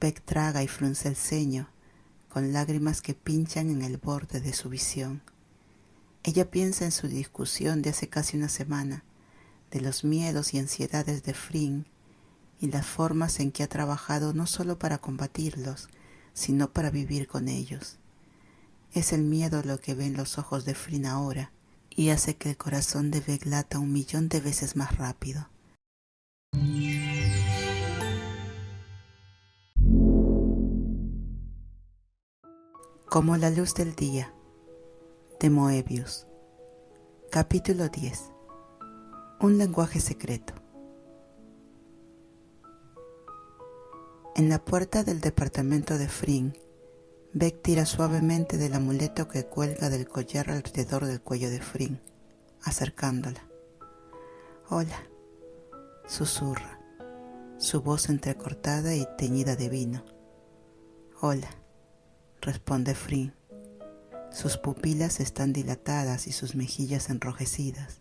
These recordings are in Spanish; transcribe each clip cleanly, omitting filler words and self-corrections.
Beck traga y frunce el ceño, con lágrimas que pinchan en el borde de su visión. Ella piensa en su discusión de hace casi una semana, de los miedos y ansiedades de Flynn y las formas en que ha trabajado no solo para combatirlos, sino para vivir con ellos. Es el miedo lo que ve en los ojos de Flynn ahora y hace que el corazón de Beck lata 1.000.000 de veces más rápido. Como la luz del día, de Moebius. Capítulo 10. Un lenguaje secreto. En la puerta del departamento de Flynn, Beck tira suavemente del amuleto que cuelga del collar alrededor del cuello de Flynn, acercándola. «Hola», susurra, su voz entrecortada y teñida de vino. «Hola», responde Flynn. Sus pupilas están dilatadas y sus mejillas enrojecidas.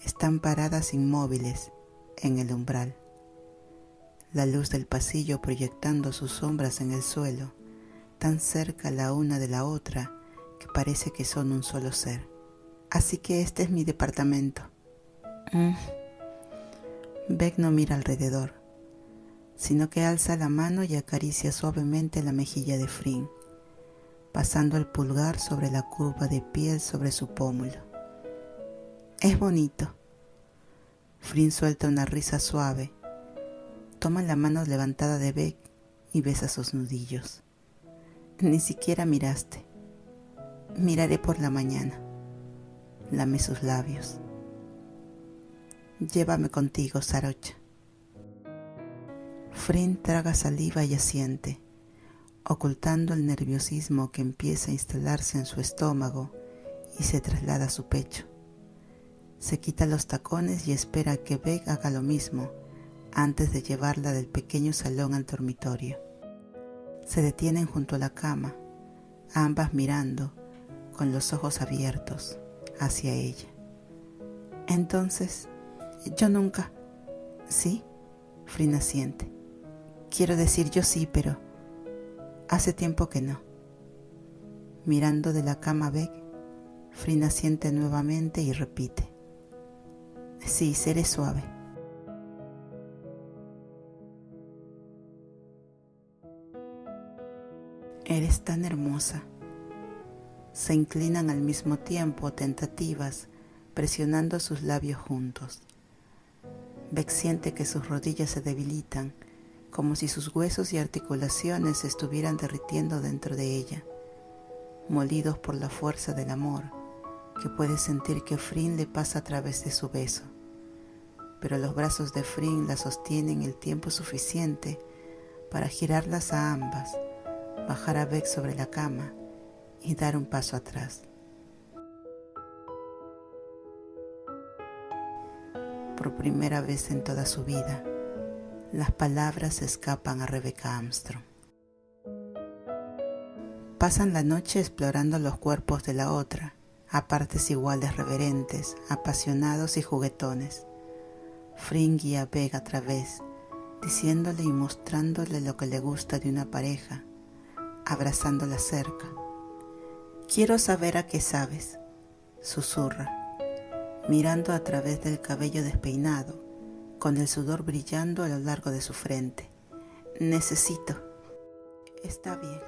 Están paradas inmóviles en el umbral. La luz del pasillo proyectando sus sombras en el suelo, tan cerca la una de la otra que parece que son un solo ser. «Así que este es mi departamento». Beck no mira alrededor, sino que alza la mano y acaricia suavemente la mejilla de Flynn, pasando el pulgar sobre la curva de piel sobre su pómulo. «Es bonito». Flynn suelta una risa suave, toma la mano levantada de Beck y besa sus nudillos. «Ni siquiera miraste». «Miraré por la mañana». Lame sus labios. «Llévame contigo, Sarocha». Flynn traga saliva y asiente, ocultando el nerviosismo que empieza a instalarse en su estómago y se traslada a su pecho. Se quita los tacones y espera que Beck haga lo mismo antes de llevarla del pequeño salón al dormitorio. Se detienen junto a la cama, ambas mirando, con los ojos abiertos, hacia ella. «Entonces, yo nunca». «¿Sí?», Flynn asiente. «Quiero decir, yo sí, pero hace tiempo que no». Mirando de la cama a Beck, Flynn asiente nuevamente y repite. «Sí, seré suave». «Eres tan hermosa». Se inclinan al mismo tiempo, tentativas, presionando sus labios juntos. Beck siente que sus rodillas se debilitan, como si sus huesos y articulaciones se estuvieran derritiendo dentro de ella, molidos por la fuerza del amor, que puede sentir que Flynn le pasa a través de su beso. Pero los brazos de Flynn la sostienen el tiempo suficiente para girarlas a ambas, bajar a Beck sobre la cama y dar un paso atrás. Por primera vez en toda su vida, las palabras escapan a Rebecca Armstrong. Pasan la noche explorando los cuerpos de la otra, a partes iguales reverentes, apasionados y juguetones. Flynn guía a Beck a través, diciéndole y mostrándole lo que le gusta de una pareja, abrazándola cerca. «Quiero saber a qué sabes», susurra, mirando a través del cabello despeinado, con el sudor brillando a lo largo de su frente. «Necesito». «Está bien».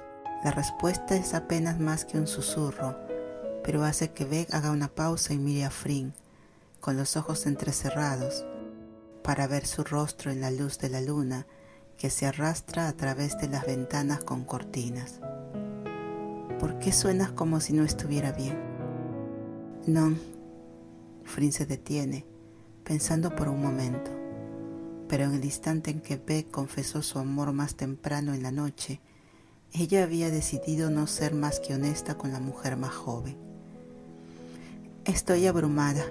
La respuesta es apenas más que un susurro, pero hace que Beck haga una pausa y mire a Flynn, con los ojos entrecerrados, para ver su rostro en la luz de la luna que se arrastra a través de las ventanas con cortinas. «¿Por qué suenas como si no estuviera bien?» «No». Flynn se detiene, pensando por un momento, pero en el instante en que Beck confesó su amor más temprano en la noche, ella había decidido no ser más que honesta con la mujer más joven. «Estoy abrumada».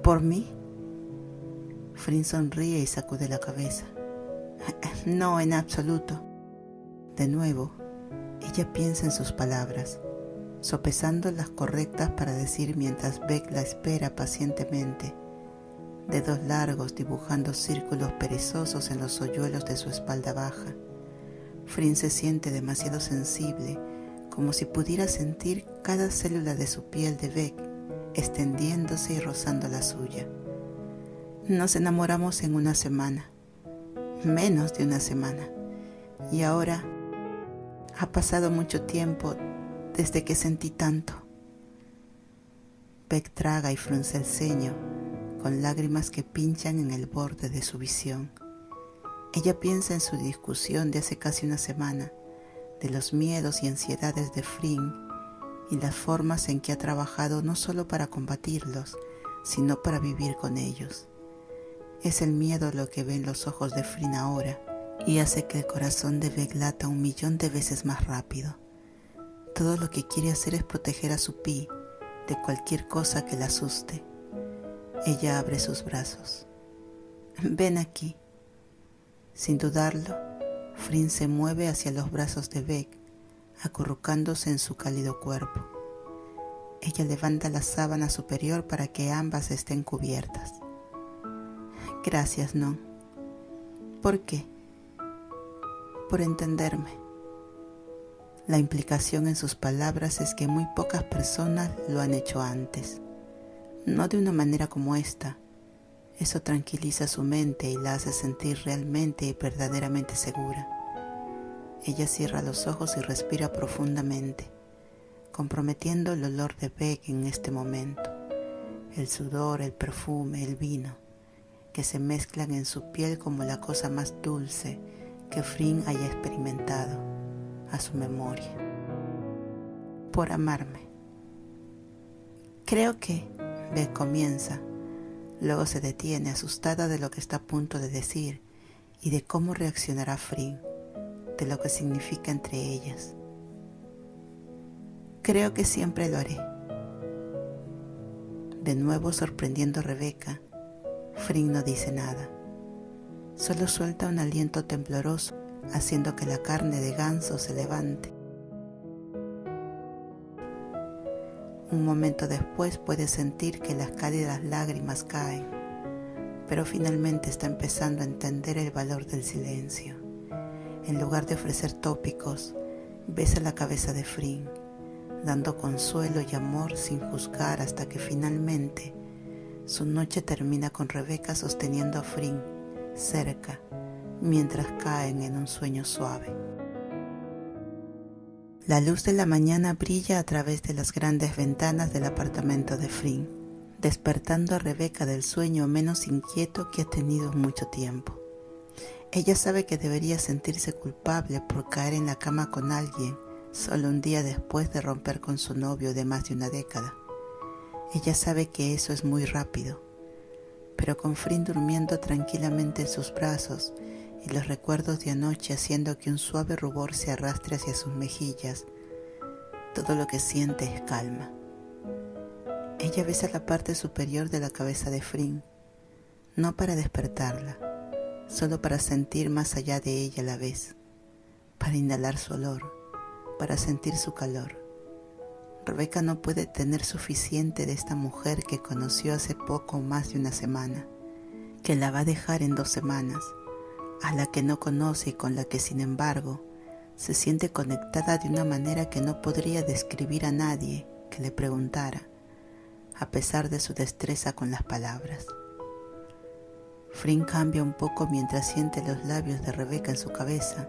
«¿Por mí?» Flynn sonríe y sacude la cabeza. «No, en absoluto». De nuevo, ella piensa en sus palabras, sopesando las correctas para decir mientras Beck la espera pacientemente. dedos largos dibujando círculos perezosos en los hoyuelos de su espalda baja. Frin se siente demasiado sensible, como si pudiera sentir cada célula de su piel de Beck extendiéndose y rozando la suya. Nos enamoramos en una semana, menos de una semana, y ahora ha pasado mucho tiempo desde que sentí tanto. Beck traga y frunce el ceño, con lágrimas que pinchan en el borde de su visión. Ella piensa en su discusión de hace casi una semana, de los miedos y ansiedades de Frin y las formas en que ha trabajado no solo para combatirlos, sino para vivir con ellos. Es el miedo lo que ve en los ojos de Frin ahora y hace que el corazón de Beck lata 1.000.000 de veces más rápido. Todo lo que quiere hacer es proteger a su Pi de cualquier cosa que la asuste. Ella abre sus brazos. Ven aquí. Sin dudarlo, Frin se mueve hacia los brazos de Beck, acurrucándose en su cálido cuerpo. Ella levanta la sábana superior para que ambas estén cubiertas. Gracias, Non. ¿Por qué? Por entenderme. La implicación en sus palabras es que muy pocas personas lo han hecho antes. No de una manera como esta. Eso tranquiliza su mente y la hace sentir realmente y verdaderamente segura. Ella cierra los ojos y respira profundamente, comprometiendo el olor de Beck en este momento, el sudor, el perfume, el vino, que se mezclan en su piel como la cosa más dulce que Frin haya experimentado a su memoria. Por amarme. Creo que Beck comienza, luego se detiene asustada de lo que está a punto de decir y de cómo reaccionará Frin, de lo que significa entre ellas. Creo que siempre lo haré. De nuevo sorprendiendo a Rebeca, Frin no dice nada. Solo suelta un aliento tembloroso, haciendo que la carne de ganso se levante. Un momento después puede sentir que las cálidas lágrimas caen, pero finalmente está empezando a entender el valor del silencio. En lugar de ofrecer tópicos, besa la cabeza de Frin, dando consuelo y amor sin juzgar hasta que finalmente su noche termina con Rebeca sosteniendo a Frin cerca mientras caen en un sueño suave. La luz de la mañana brilla a través de las grandes ventanas del apartamento de Frin, despertando a Rebeca del sueño menos inquieto que ha tenido en mucho tiempo. Ella sabe que debería sentirse culpable por caer en la cama con alguien solo un día después de romper con su novio de más de una década. Ella sabe que eso es muy rápido, pero con Frin durmiendo tranquilamente en sus brazos y los recuerdos de anoche haciendo que un suave rubor se arrastre hacia sus mejillas, todo lo que siente es calma. Ella besa la parte superior de la cabeza de Frin, no para despertarla, solo para sentir más allá de ella a la vez, para inhalar su olor, para sentir su calor. Rebeca no puede tener suficiente de esta mujer que conoció hace poco más de una semana, que la va a dejar en 2 semanas, a la que no conoce y con la que sin embargo se siente conectada de una manera que no podría describir a nadie que le preguntara, a pesar de su destreza con las palabras. Frin cambia un poco mientras siente los labios de Rebeca en su cabeza.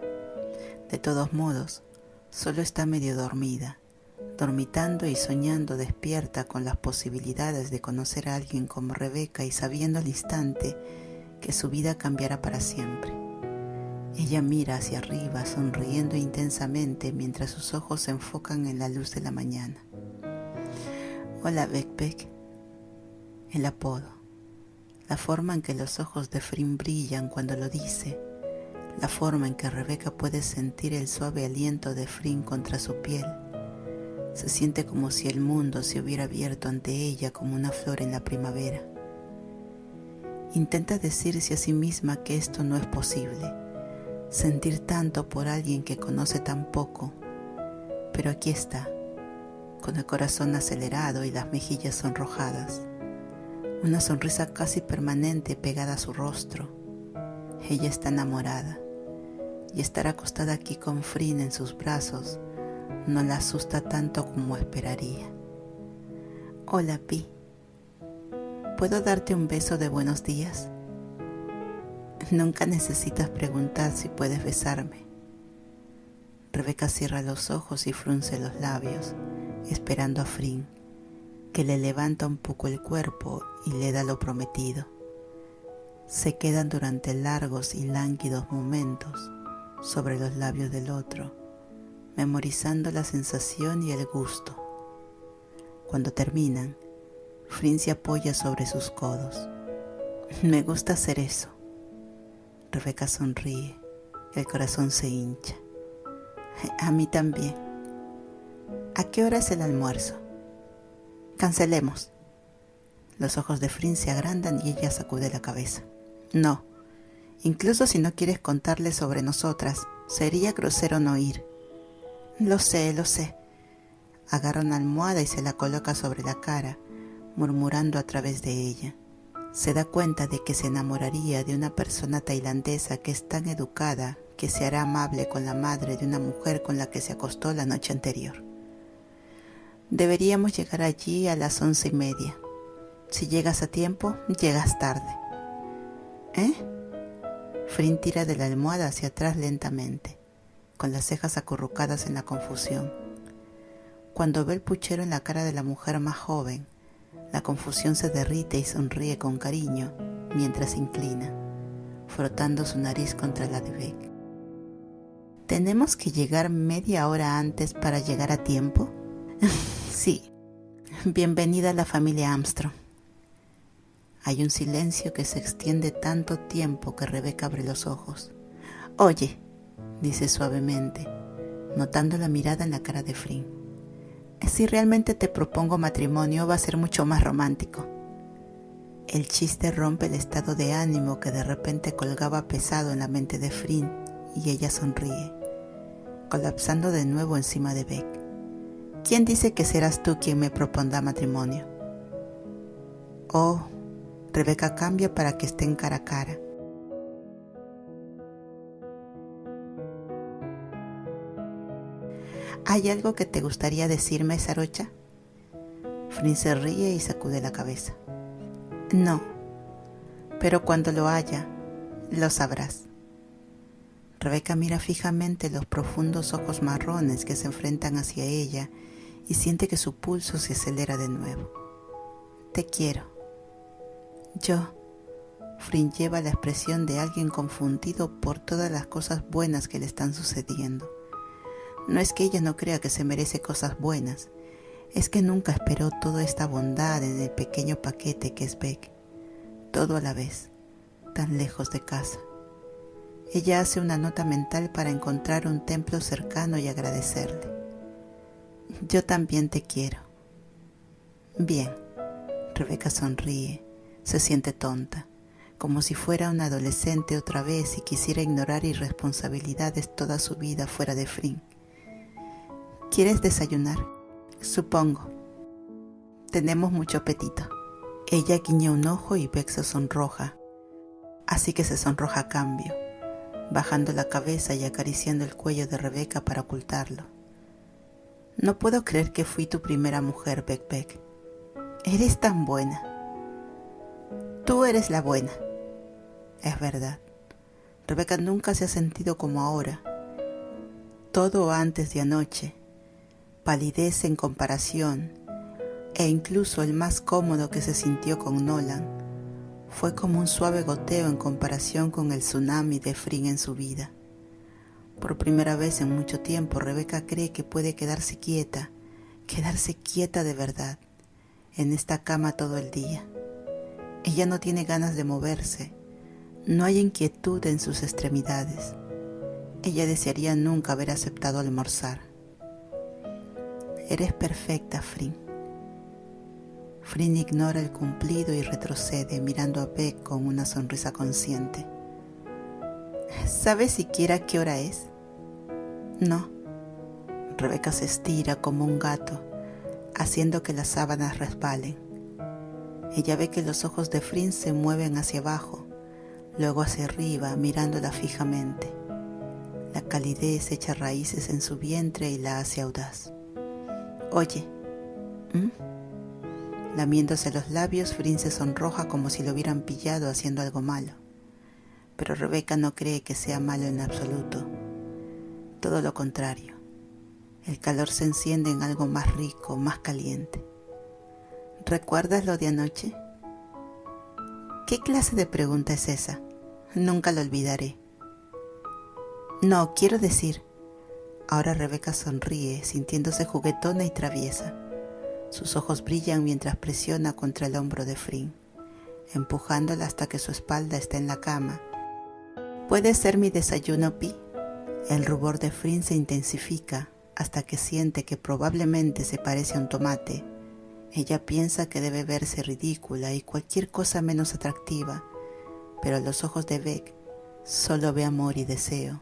De todos modos, solo está medio dormida, dormitando y soñando despierta con las posibilidades de conocer a alguien como Rebeca y sabiendo al instante que su vida cambiará para siempre. Ella mira hacia arriba, sonriendo intensamente mientras sus ojos se enfocan en la luz de la mañana. Hola, Beck. El apodo, la forma en que los ojos de Frin brillan cuando lo dice, la forma en que Rebeca puede sentir el suave aliento de Frin contra su piel. Se siente como si el mundo se hubiera abierto ante ella como una flor en la primavera. Intenta decirse a sí misma que esto no es posible, sentir tanto por alguien que conoce tan poco, pero aquí está, con el corazón acelerado y las mejillas sonrojadas. una sonrisa casi permanente pegada a su rostro. Ella está enamorada, y estar acostada aquí con Frin en sus brazos no la asusta tanto como esperaría. Hola, Pi. ¿Puedo darte un beso de buenos días? Nunca necesitas preguntar si puedes besarme. Rebeca cierra los ojos y frunce los labios, esperando a Frin, que le levanta un poco el cuerpo y le da lo prometido. Se quedan durante largos y lánguidos momentos sobre los labios del otro, memorizando la sensación y el gusto. Cuando terminan, Frin se apoya sobre sus codos. Me gusta hacer eso. Rebeca sonríe, el corazón se hincha. A mí también. ¿A qué hora es el almuerzo? Cancelemos. Los ojos de Frin se agrandan y ella sacude la cabeza. No, incluso si no quieres contarle sobre nosotras, sería grosero no ir. Lo sé. Agarra una almohada y se la coloca sobre la cara, murmurando a través de ella. Se da cuenta de que se enamoraría de una persona tailandesa que es tan educada que se hará amable con la madre de una mujer con la que se acostó la noche anterior. Deberíamos llegar allí a las 11:30. Si llegas a tiempo, llegas tarde. ¿Eh? Frin tira de la almohada hacia atrás lentamente, con las cejas acurrucadas en la confusión. Cuando ve el puchero en la cara de la mujer más joven, la confusión se derrite y sonríe con cariño mientras se inclina, frotando su nariz contra la de Beck. ¿Tenemos que llegar media hora antes para llegar a tiempo? Sí. Bienvenida a la familia Armstrong. Hay un silencio que se extiende tanto tiempo que Rebeca abre los ojos. Oye, dice suavemente, notando la mirada en la cara de Frin. Si realmente te propongo matrimonio va a ser mucho más romántico. El chiste rompe el estado de ánimo que de repente colgaba pesado en la mente de Frin y ella sonríe, colapsando de nuevo encima de Beck. ¿Quién dice que serás tú quien me propondrá matrimonio? Oh, Rebeca cambia para que estén cara a cara. ¿Hay algo que te gustaría decirme, Sarocha? Frin se ríe y sacude la cabeza. No, pero cuando lo haya, lo sabrás. Rebeca mira fijamente los profundos ojos marrones que se enfrentan hacia ella y siente que su pulso se acelera de nuevo. Te quiero. Yo. Frin lleva la expresión de alguien confundido por todas las cosas buenas que le están sucediendo. No es que ella no crea que se merece cosas buenas, es que nunca esperó toda esta bondad en el pequeño paquete que es Beck. Todo a la vez, tan lejos de casa. Ella hace una nota mental para encontrar un templo cercano y agradecerle. Yo también te quiero. Bien. Rebeca sonríe, se siente tonta, como si fuera una adolescente otra vez y quisiera ignorar irresponsabilidades toda su vida fuera de Frin. ¿Quieres desayunar? Supongo. Tenemos mucho apetito. Ella guiña un ojo y Beck se sonroja, así que se sonroja a cambio, bajando la cabeza y acariciando el cuello de Rebeca para ocultarlo. No puedo creer que fui tu primera mujer, Beck. Eres tan buena. Tú eres la buena. Es verdad. Rebeca nunca se ha sentido como ahora. Todo antes de anoche. Palidez en comparación, e incluso el más cómodo que se sintió con Nolan fue como un suave goteo en comparación con el tsunami de Frin en su vida. Por primera vez en mucho tiempo, Rebeca cree que puede quedarse quieta de verdad, en esta cama todo el día. Ella no tiene ganas de moverse, no hay inquietud en sus extremidades. Ella desearía nunca haber aceptado almorzar. Eres perfecta, Frin. Frin ignora el cumplido y retrocede, mirando a Beck con una sonrisa consciente. ¿Sabes siquiera qué hora es? No. Rebeca se estira como un gato, haciendo que las sábanas resbalen. Ella ve que los ojos de Fring se mueven hacia abajo, luego hacia arriba, mirándola fijamente. La calidez echa raíces en su vientre y la hace audaz. Oye, lamiéndose los labios, Fring se sonroja como si lo hubieran pillado haciendo algo malo. Pero Rebeca no cree que sea malo en absoluto. Todo lo contrario. El calor se enciende en algo más rico, más caliente. ¿Recuerdas lo de anoche? ¿Qué clase de pregunta es esa? Nunca lo olvidaré. No, quiero decir. Ahora Rebeca sonríe, sintiéndose juguetona y traviesa. Sus ojos brillan mientras presiona contra el hombro de Fring, empujándola hasta que su espalda está en la cama. ¿Puede ser mi desayuno, Pi? El rubor de Fring se intensifica hasta que siente que probablemente se parece a un tomate. Ella piensa que debe verse ridícula y cualquier cosa menos atractiva, pero a los ojos de Beck solo ve amor y deseo,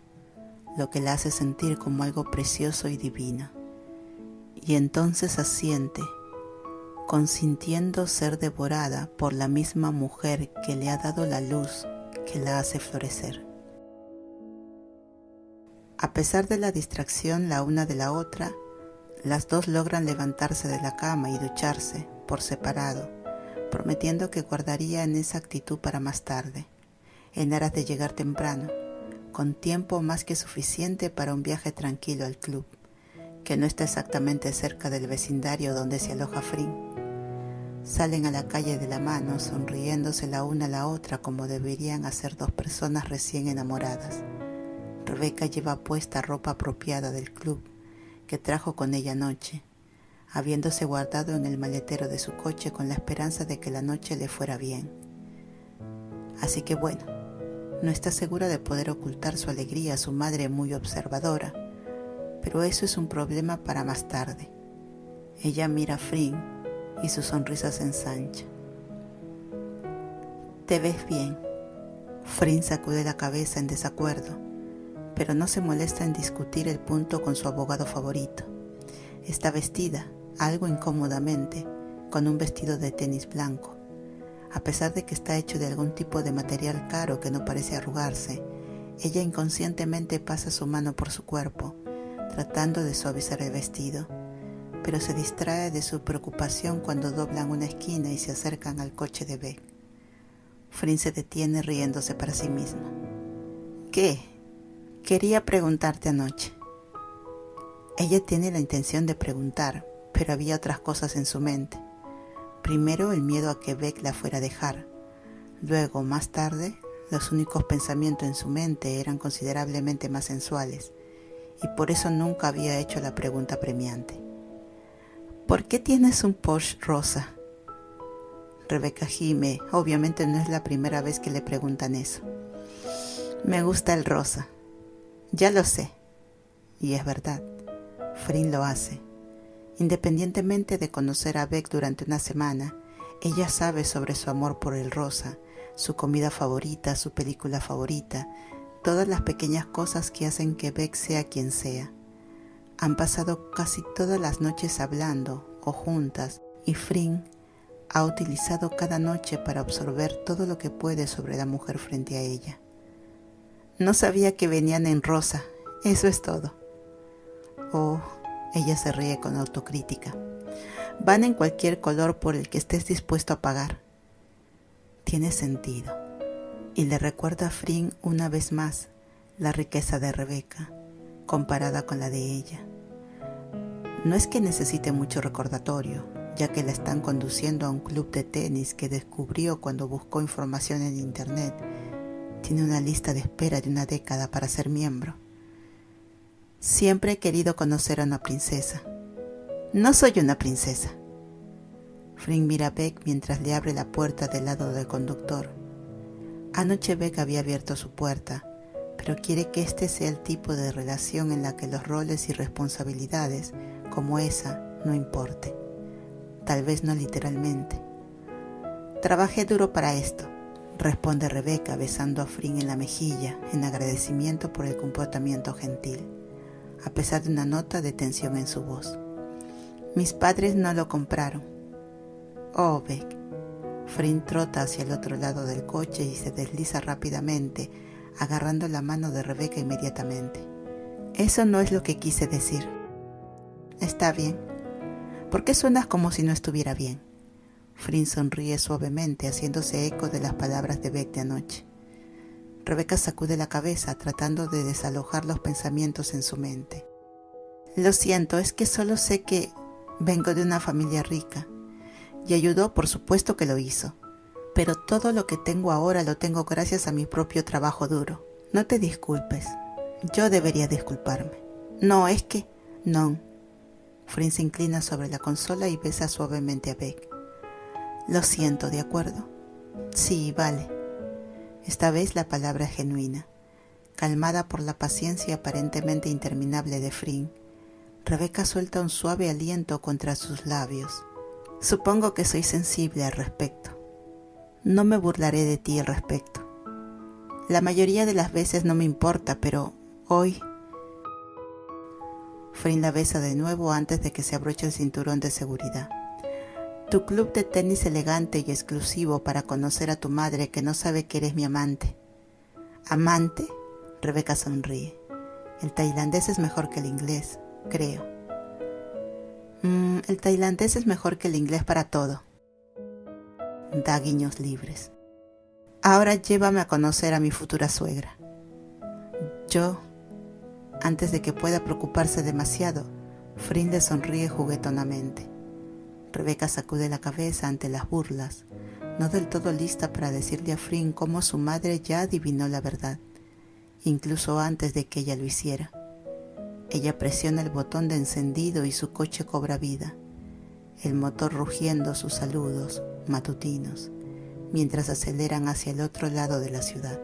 lo que la hace sentir como algo precioso y divino. Y entonces asiente, consintiendo ser devorada por la misma mujer que le ha dado la luz que la hace florecer. A pesar de la distracción la una de la otra, las dos logran levantarse de la cama y ducharse por separado, prometiendo que guardarían esa actitud para más tarde, en aras de llegar temprano, con tiempo más que suficiente para un viaje tranquilo al club, que no está exactamente cerca del vecindario donde se aloja Fring. Salen a la calle de la mano, sonriéndose la una a la otra como deberían hacer dos personas recién enamoradas. Rebeca lleva puesta ropa apropiada del club que trajo con ella anoche, habiéndose guardado en el maletero de su coche con la esperanza de que la noche le fuera bien. Así que bueno, no está segura de poder ocultar su alegría a su madre muy observadora, pero eso es un problema para más tarde. Ella mira a Fring y su sonrisa se ensancha. «Te ves bien». Fring sacude la cabeza en desacuerdo, pero no se molesta en discutir el punto con su abogado favorito. Está vestida, algo incómodamente, con un vestido de tenis blanco. A pesar de que está hecho de algún tipo de material caro que no parece arrugarse, ella inconscientemente pasa su mano por su cuerpo, tratando de suavizar el vestido, pero se distrae de su preocupación cuando doblan una esquina y se acercan al coche de Beck. Fring se detiene riéndose para sí misma. «¿Qué? Quería preguntarte anoche». Ella tiene la intención de preguntar, pero había otras cosas en su mente. Primero, el miedo a que Beck la fuera a dejar. Luego, más tarde, los únicos pensamientos en su mente eran considerablemente más sensuales, y por eso nunca había hecho la pregunta premiante. «¿Por qué tienes un Porsche rosa?» Rebeca gime. Obviamente no es la primera vez que le preguntan eso. «Me gusta el rosa». «Ya lo sé». Y es verdad, Fring lo hace. Independientemente de conocer a Beck durante una semana, ella sabe sobre su amor por el rosa, su comida favorita, su película favorita, todas las pequeñas cosas que hacen que Beck sea quien sea. Han pasado casi todas las noches hablando o juntas, y Fring ha utilizado cada noche para absorber todo lo que puede sobre la mujer frente a ella. «No sabía que venían en rosa, eso es todo». «Oh», ella se ríe con autocrítica. «Van en cualquier color por el que estés dispuesto a pagar». Tiene sentido, y le recuerda a Fring una vez más la riqueza de Rebeca, comparada con la de ella. No es que necesite mucho recordatorio, ya que la están conduciendo a un club de tenis que descubrió cuando buscó información en internet. Tiene una lista de espera de una década para ser miembro. «Siempre he querido conocer a una princesa». «No soy una princesa». Fring mira a Beck mientras le abre la puerta del lado del conductor. Anoche Beck había abierto su puerta, pero quiere que este sea el tipo de relación en la que los roles y responsabilidades, como esa, no importe. Tal vez no literalmente. «Trabajé duro para esto», responde Rebeca besando a Fring en la mejilla en agradecimiento por el comportamiento gentil, a pesar de una nota de tensión en su voz. «Mis padres no lo compraron». «Oh, Beck». Frin trota hacia el otro lado del coche y se desliza rápidamente, agarrando la mano de Rebeca inmediatamente. Eso no es lo que quise decir. Está bien. ¿Por qué suenas como si no estuviera bien? Frin sonríe suavemente, haciéndose eco de las palabras de Beck de anoche. Rebeca sacude la cabeza, tratando de desalojar los pensamientos en su mente. Lo siento, es que solo sé que vengo de una familia rica. Y ayudó, por supuesto que lo hizo. Pero todo lo que tengo ahora lo tengo gracias a mi propio trabajo duro. No te disculpes. Yo debería disculparme. No, es que... No. Frin se inclina sobre la consola y besa suavemente a Beck. Lo siento, ¿de acuerdo? Sí, vale. Esta vez la palabra es genuina. Calmada por la paciencia aparentemente interminable de Frin, Rebeca suelta un suave aliento contra sus labios. Supongo que soy sensible al respecto. No me burlaré de ti al respecto. La mayoría de las veces no me importa, pero hoy... Frin la besa de nuevo antes de que se abroche el cinturón de seguridad. Tu club de tenis elegante y exclusivo para conocer a tu madre que no sabe que eres mi amante. ¿Amante? Rebeca sonríe. El tailandés es mejor que el inglés, creo. El tailandés es mejor que el inglés para todo. Da guiños libres. Ahora llévame a conocer a mi futura suegra. Yo, antes de que pueda preocuparse demasiado, Frin le sonríe juguetonamente. Rebeca sacude la cabeza ante las burlas, no del todo lista para decirle a Frin cómo su madre ya adivinó la verdad, incluso antes de que ella lo hiciera. Ella presiona el botón de encendido y su coche cobra vida, el motor rugiendo sus saludos matutinos, mientras aceleran hacia el otro lado de la ciudad.